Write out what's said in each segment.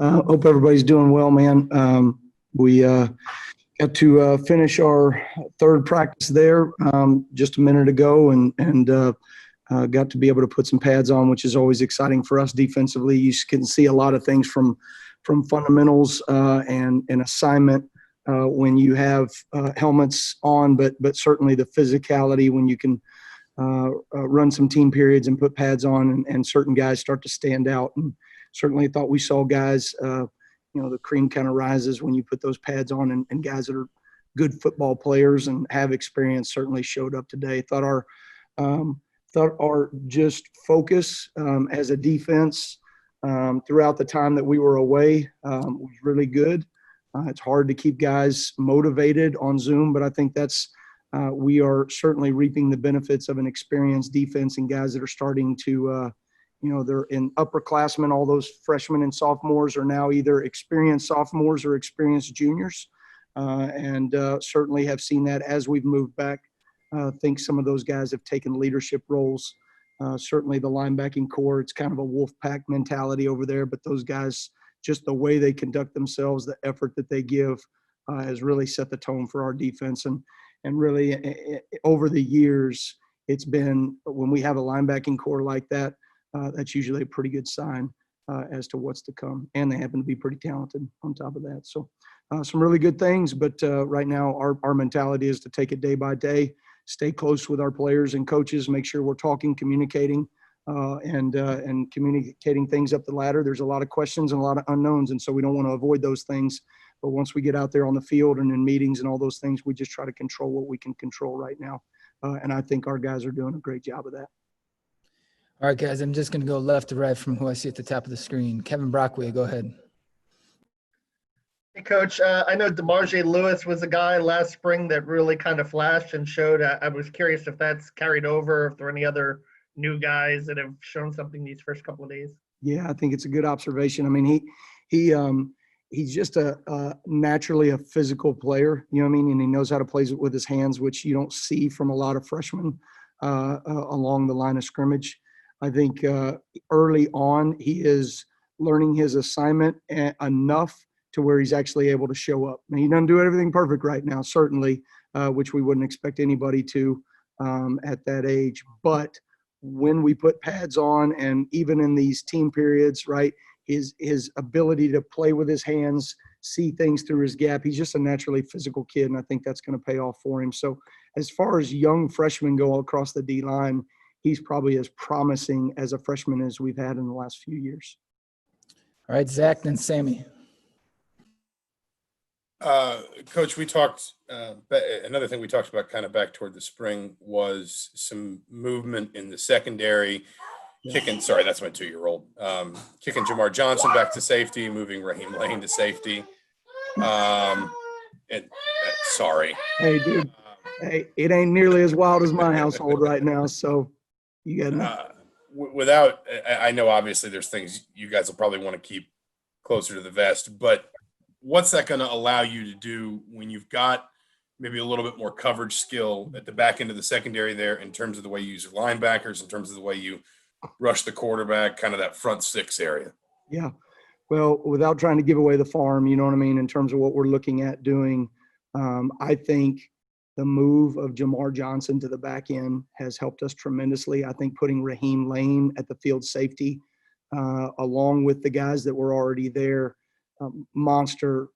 Hope everybody's doing well, man. We got to finish our third practice there just a minute ago, and got to be able to put some pads on, which is always exciting for us defensively. You can see a lot of things from fundamentals and assignment when you have helmets on, but certainly the physicality when you can run some team periods and put pads on, and certain guys start to stand out. And certainly thought we saw guys, the cream kind of rises when you put those pads on, and guys that are good football players and have experience certainly showed up today. Thought our just focus as a defense throughout the time that we were away was really good. It's hard to keep guys motivated on Zoom, but I think that's we are certainly reaping the benefits of an experienced defense and guys that are starting to they're in upperclassmen. All those freshmen and sophomores are now either experienced sophomores or experienced juniors, and certainly have seen that as we've moved back. I think some of those guys have taken leadership roles. Certainly the linebacking core, it's kind of a wolf pack mentality over there, but those guys, just the way they conduct themselves, the effort that they give has really set the tone for our defense. And really over the years, it's been when we have a linebacking core like that, that's usually a pretty good sign as to what's to come. And they happen to be pretty talented on top of that. So some really good things, but right now our mentality is to take it day by day, stay close with our players and coaches, make sure we're talking, communicating, and communicating things up the ladder. There's a lot of questions and a lot of unknowns, and so we don't want to avoid those things. But once we get out there on the field and in meetings and all those things, we just try to control what we can control right now. And I think our guys are doing a great job of that. All right, guys, I'm just going to go left to right from who I see at the top of the screen. Kevin Brockway, go ahead. Hey, Coach, I know DeMarge Lewis was a guy last spring that really kind of flashed and showed. I was curious if that's carried over, if there are any other new guys that have shown something these first couple of days. Yeah, I think it's a good observation. I mean, he's just naturally a physical player, you know what I mean? And he knows how to play with his hands, which you don't see from a lot of freshmen along the line of scrimmage. I think early on he is learning his assignment enough to where he's actually able to show up. Now, he doesn't do everything perfect right now, certainly, which we wouldn't expect anybody to at that age. But when we put pads on, and even in these team periods, right, his ability to play with his hands, see things through his gap, he's just a naturally physical kid, and I think that's going to pay off for him. So as far as young freshmen go across the D-line, he's probably as promising as a freshman as we've had in the last few years. All right, Zach, then Sammy. Coach, we talked, another thing we talked about kind of back toward the spring was some movement in the secondary, kicking, sorry, that's my 2-year-old, kicking Jamar Johnson back to safety, moving Raheem Lane to safety. Sorry. Hey, dude, hey, it ain't nearly as wild as my household right now, so you got without, I know obviously there's things you guys will probably want to keep closer to the vest, but what's that going to allow you to do when you've got maybe a little bit more coverage skill at the back end of the secondary there, in terms of the way you use your linebackers, in terms of the way you rush the quarterback, kind of that front six area? Yeah. Well, without trying to give away the farm, you know what I mean, in terms of what we're looking at doing, I think the move of Jamar Johnson to the back end has helped us tremendously. I think putting Raheem Lane at the field safety, along with the guys that were already there, Monster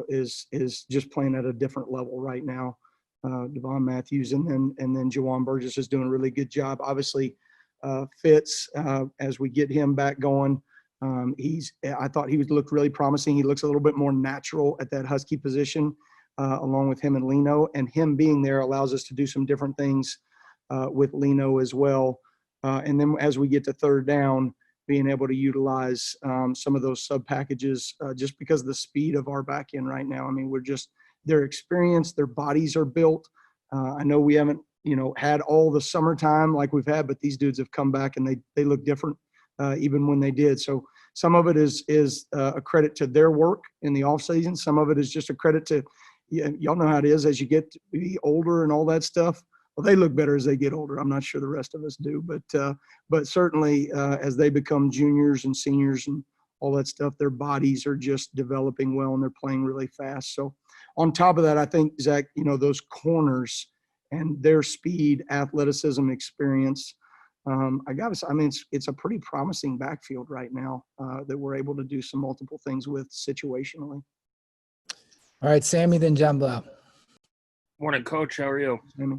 is just playing at a different level right now. Devon Matthews and then Jawan Burgess is doing a really good job. Obviously, Fitz, as we get him back going, I thought he looked really promising. He looks a little bit more natural at that Husky position, along with him and Leno. And him being there allows us to do some different things with Leno as well. And then as we get to third down, being able to utilize some of those sub packages just because of the speed of our back end right now. I mean, they're experienced, their bodies are built. I know we haven't, had all the summertime like we've had, but these dudes have come back and they look different even when they did. So some of it is a credit to their work in the off season. Some of it is just a credit to, y'all know how it is as you get to be older and all that stuff. Well, they look better as they get older. I'm not sure the rest of us do, but certainly as they become juniors and seniors and all that stuff. Their bodies are just developing well and they're playing really fast. So on top of that, I think, Zach, those corners and their speed, athleticism, experience, I got to say, it's a pretty promising backfield right now that we're able to do some multiple things with situationally. All right, Sammy, then John Blau. Morning, Coach. How are you? Sammy?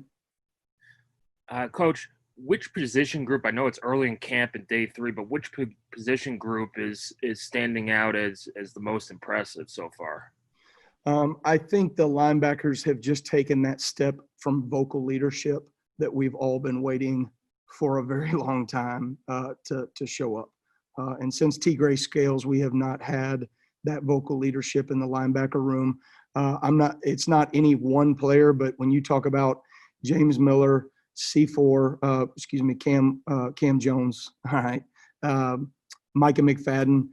Coach, which position group, I know it's early in camp in day 3, but which position group is standing out as the most impressive so far? I think the linebackers have just taken that step from vocal leadership that we've all been waiting for a very long time to show up. And since T. Gray Scales, we have not had that vocal leadership in the linebacker room. It's not any one player, but when you talk about James Miller, Cam Jones, all right, Micah McFadden,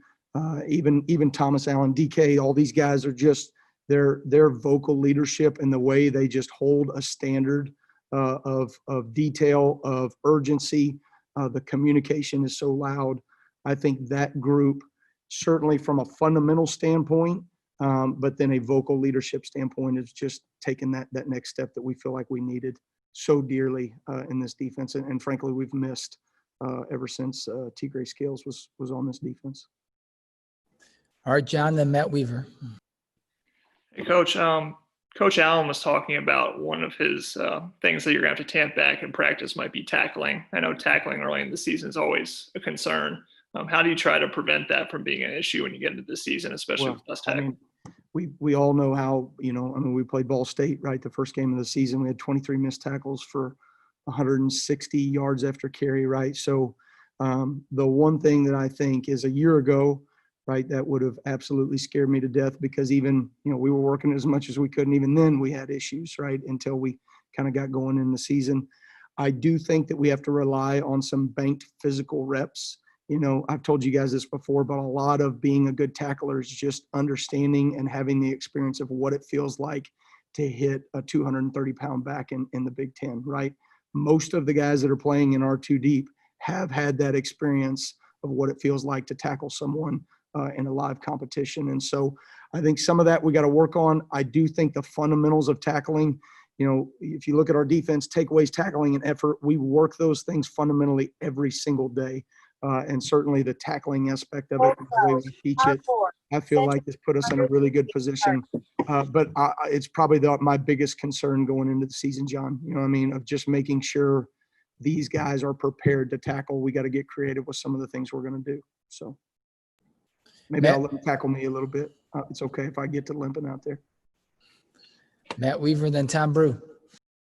even Thomas Allen, DK, all these guys are just their vocal leadership and the way they just hold a standard of detail, of urgency. The communication is so loud. I think that group, certainly from a fundamental standpoint, but then a vocal leadership standpoint, is just taking that next step that we feel like we needed so dearly in this defense. And frankly, we've missed ever since T. Gray Scales was on this defense. All right, John, then Matt Weaver. Hey, Coach. Coach Allen was talking about one of his things that you're going to have to tamp back in practice might be tackling. I know tackling early in the season is always a concern. How do you try to prevent that from being an issue when you get into the season, especially with less tackling? We all know how, we played Ball State, right? The first game of the season, we had 23 missed tackles for 160 yards after carry, right? So the one thing that I think is a year ago, right, that would have absolutely scared me to death, because even, we were working as much as we could, and even then we had issues, right, until we kind of got going in the season. I do think that we have to rely on some banked physical reps. I've told you guys this before, but a lot of being a good tackler is just understanding and having the experience of what it feels like to hit a 230-pound back in the Big Ten, right? Most of the guys that are playing in our 2 deep have had that experience of what it feels like to tackle someone in a live competition. And so I think some of that we got to work on. I do think the fundamentals of tackling, if you look at our defense, takeaways, tackling, and effort, we work those things fundamentally every single day. And certainly the tackling aspect of it, the way we teach it, I feel like this put us in a really good position. But it's probably my biggest concern going into the season, John, of just making sure these guys are prepared to tackle. We got to get creative with some of the things we're going to do. So maybe I'll let them tackle me a little bit. It's okay if I get to limping out there. Matt Weaver, then Tom Brew.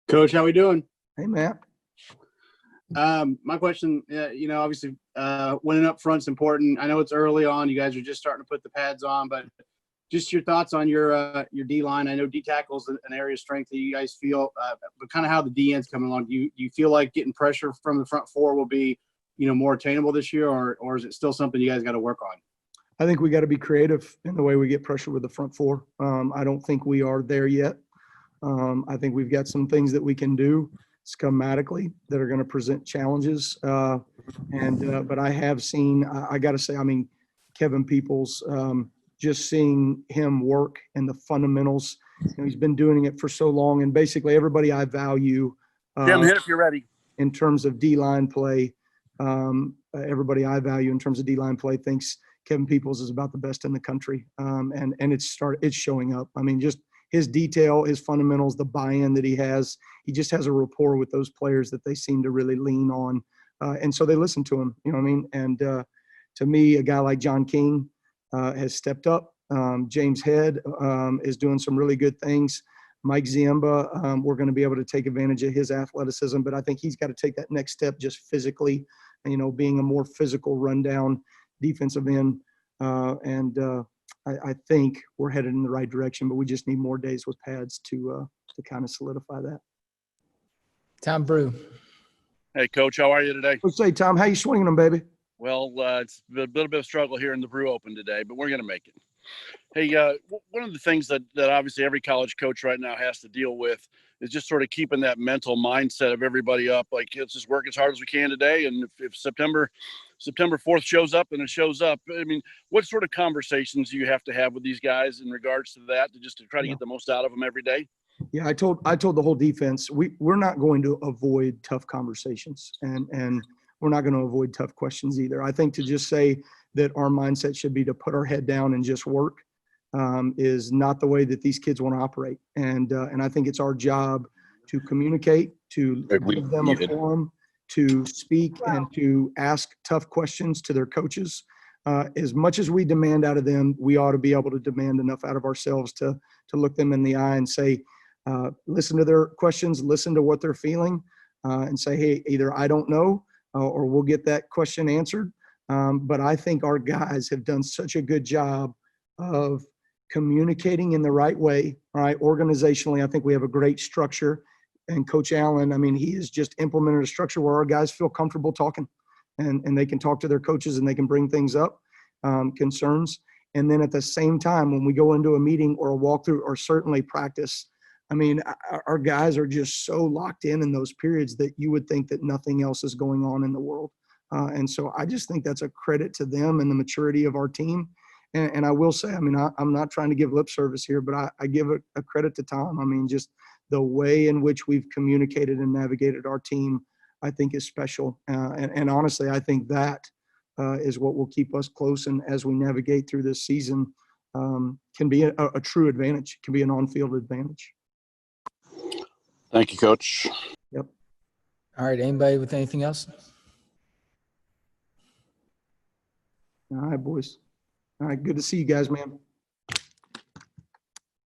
Coach, how we doing? Hey, Matt. My question, obviously winning up front's important. I know it's early on. You guys are just starting to put the pads on, but just your thoughts on your D-line. I know D tackle is an area of strength that you guys feel, but kind of how the D-end's coming along. Do you feel like getting pressure from the front 4 will be, more attainable this year, or is it still something you guys got to work on? I think we got to be creative in the way we get pressure with the front 4. I don't think we are there yet. I think we've got some things that we can do schematically that are going to present challenges. But I have seen, I got to say, Kevin Peoples, just seeing him work and the fundamentals, he's been doing it for so long. And basically everybody I value Jim, hit if you're ready. In terms of D-line play, everybody I value in terms of D-line play thinks Kevin Peoples is about the best in the country. And it's showing up. Just his detail, his fundamentals, the buy-in that he has, he just has a rapport with those players that they seem to really lean on. And so they listen to him, And to me, a guy like John King has stepped up. James Head is doing some really good things. Mike Ziemba, we're going to be able to take advantage of his athleticism, but I think he's got to take that next step just physically, being a more physical rundown defensive end. I think we're headed in the right direction, but we just need more days with pads to kind of solidify that. Tom Brew. Hey, Coach, how are you today? Let's say, Tom, how you swinging them, baby? Well, it's a little bit of struggle here in the Brew Open today, but we're going to make it. Hey, one of the things that obviously every college coach right now has to deal with is just sort of keeping that mental mindset of everybody up. Like, let's just work as hard as we can today. And if September September 4th shows up and it shows up. I mean, what sort of conversations do you have to have with these guys in regards to that, to try to get the most out of them every day? Yeah, I told the whole defense, we're not going to avoid tough conversations, and we're not going to avoid tough questions either. I think to just say that our mindset should be to put our head down and just work is not the way that these kids want to operate. And I think it's our job to communicate, to give them a forum to speak and to ask tough questions to their coaches. As much as we demand out of them, we ought to be able to demand enough out of ourselves to look them in the eye and say, listen to their questions, listen to what they're feeling, and say, hey, either I don't know or we'll get that question answered. But I think our guys have done such a good job of communicating in the right way, all right? Organizationally, I think we have a great structure. And Coach Allen, I mean, he has just implemented a structure where our guys feel comfortable talking and they can talk to their coaches and they can bring things up, concerns. And then at the same time, when we go into a meeting or a walkthrough or certainly practice, I mean, our guys are just so locked in those periods that you would think that nothing else is going on in the world. And so I just think that's a credit to them and the maturity of our team. And I will say, I mean, I'm not trying to give lip service here, but I give a credit to Tom. I mean, just the way in which we've communicated and navigated our team, I think is special. And honestly, I think that is what will keep us close. And as we navigate through this season, can be a true advantage, can be an on-field advantage. Thank you, Coach. Yep. All right. Anybody with anything else? All right, boys. All right. Good to see you guys, man.